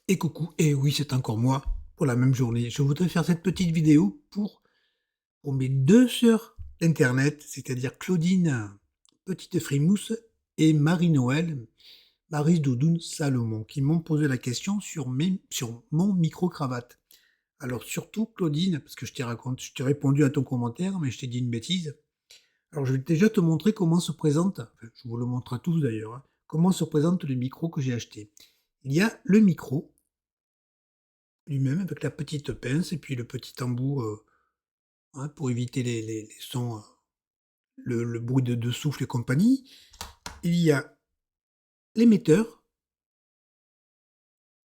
Et coucou, et oui, c'est encore moi pour la même journée. Je voudrais faire cette petite vidéo pour mes deux sœurs d'internet, c'est-à-dire Claudine, petite frimousse, et Marie-Noël, Maryse Doudoune Salomon, qui m'ont posé la question sur mon micro-cravate. Alors surtout Claudine, parce que je t'ai répondu à ton commentaire, mais je t'ai dit une bêtise. Alors je vais déjà te montrer comment se présente, enfin, je vous le montre à tous d'ailleurs, hein, comment se présente le micro que j'ai acheté. Il y a le micro, lui-même avec la petite pince et puis le petit embout, hein, pour éviter les sons, le bruit de souffle et compagnie. Il y a l'émetteur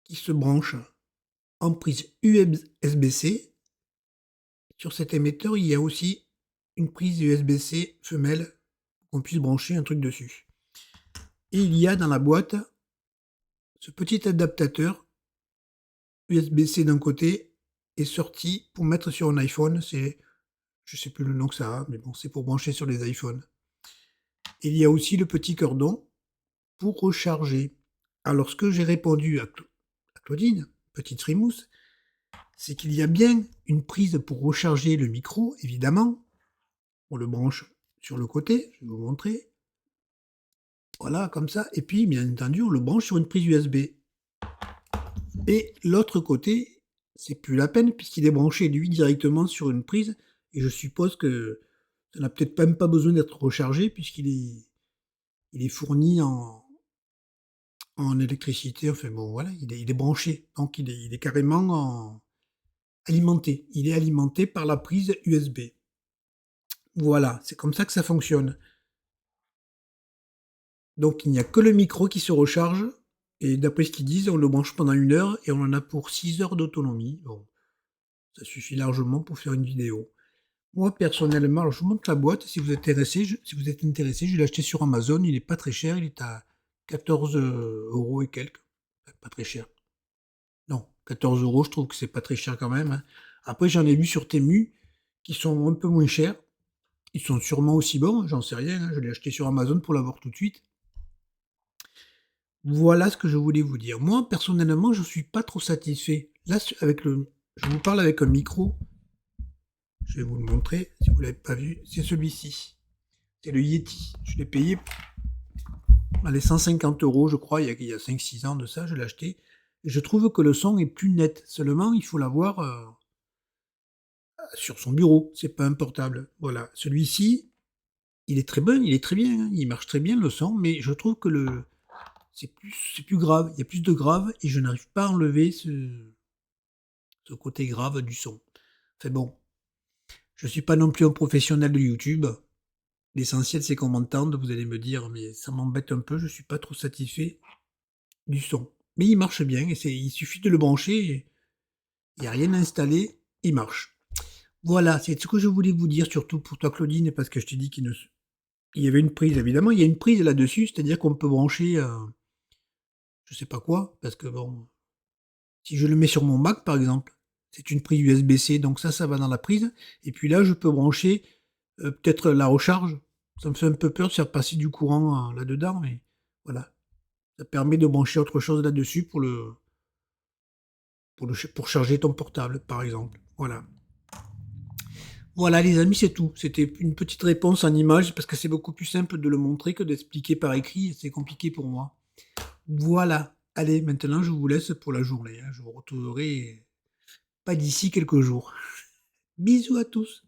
qui se branche en prise USB-C. Sur cet émetteur, il y a aussi une prise USB-C femelle pour qu'on puisse brancher un truc dessus. Et il y a dans la boîte ce petit adaptateur USB-C d'un côté et sortie pour mettre sur un iPhone. C'est, je sais plus le nom que ça a, mais bon, c'est pour brancher sur les iPhones. Il y a aussi le petit cordon pour recharger. Alors, ce que j'ai répondu à Claudine, petite frimousse, c'est qu'il y a bien une prise pour recharger le micro, évidemment. On le branche sur le côté, je vais vous montrer. Voilà, comme ça. Et puis, bien entendu, on le branche sur une prise USB. Et l'autre côté, c'est plus la peine, puisqu'il est branché, lui, directement sur une prise. Et je suppose que ça n'a peut-être même pas besoin d'être rechargé, il est fourni en électricité, enfin bon, voilà, il est branché, donc il est carrément alimenté. Il est alimenté par la prise USB. Voilà, c'est comme ça que ça fonctionne. Donc il n'y a que le micro qui se recharge, et d'après ce qu'ils disent, on le branche pendant 1 heure, et on en a pour 6 heures d'autonomie. Bon, ça suffit largement pour faire une vidéo. Moi, personnellement, alors je vous montre la boîte, si vous êtes intéressé, je l'ai acheté sur Amazon, il est pas très cher, il est à 14 euros et quelques. Enfin, pas très cher. Non, 14 euros, je trouve que c'est pas très cher quand même, hein. Après, j'en ai vu sur Temu qui sont un peu moins chers. Ils sont sûrement aussi bons, j'en sais rien, hein. Je l'ai acheté sur Amazon pour l'avoir tout de suite. Voilà ce que je voulais vous dire. Moi, personnellement, je suis pas trop satisfait. Là, je vous parle avec un micro. Je vais vous le montrer si vous l'avez pas vu. C'est celui-ci. C'est le Yeti. Je l'ai payé, allez, 150 euros, je crois, il y a 5-6 ans de ça, je l'ai acheté. Et je trouve que le son est plus net. Seulement, il faut l'avoir sur son bureau, c'est pas un portable. Voilà, celui-ci, il est très bon, il est très bien, hein, il marche très bien le son, mais je trouve que c'est plus grave, il y a plus de grave et je n'arrive pas à enlever ce côté grave du son. Enfin bon, je suis pas non plus un professionnel de YouTube. L'essentiel c'est qu'on m'entende, vous allez me dire, mais ça m'embête un peu, je suis pas trop satisfait du son. Mais il marche bien et il suffit de le brancher, il n'y a rien à installer, il marche. Voilà, c'est ce que je voulais vous dire, surtout pour toi Claudine, parce que je t'ai dit il y avait une prise, évidemment, il y a une prise là-dessus, c'est-à-dire qu'on peut brancher, je sais pas quoi, parce que bon, si je le mets sur mon Mac par exemple, c'est une prise USB-C, donc ça va dans la prise, et puis là je peux brancher peut-être la recharge, ça me fait un peu peur de faire passer du courant là-dedans, mais voilà, ça permet de brancher autre chose là-dessus pour charger ton portable par exemple, voilà. Voilà les amis, c'est tout. C'était une petite réponse en image parce que c'est beaucoup plus simple de le montrer que d'expliquer par écrit et c'est compliqué pour moi. Voilà. Allez, maintenant je vous laisse pour la journée, hein. Je vous retrouverai pas d'ici quelques jours. Bisous à tous.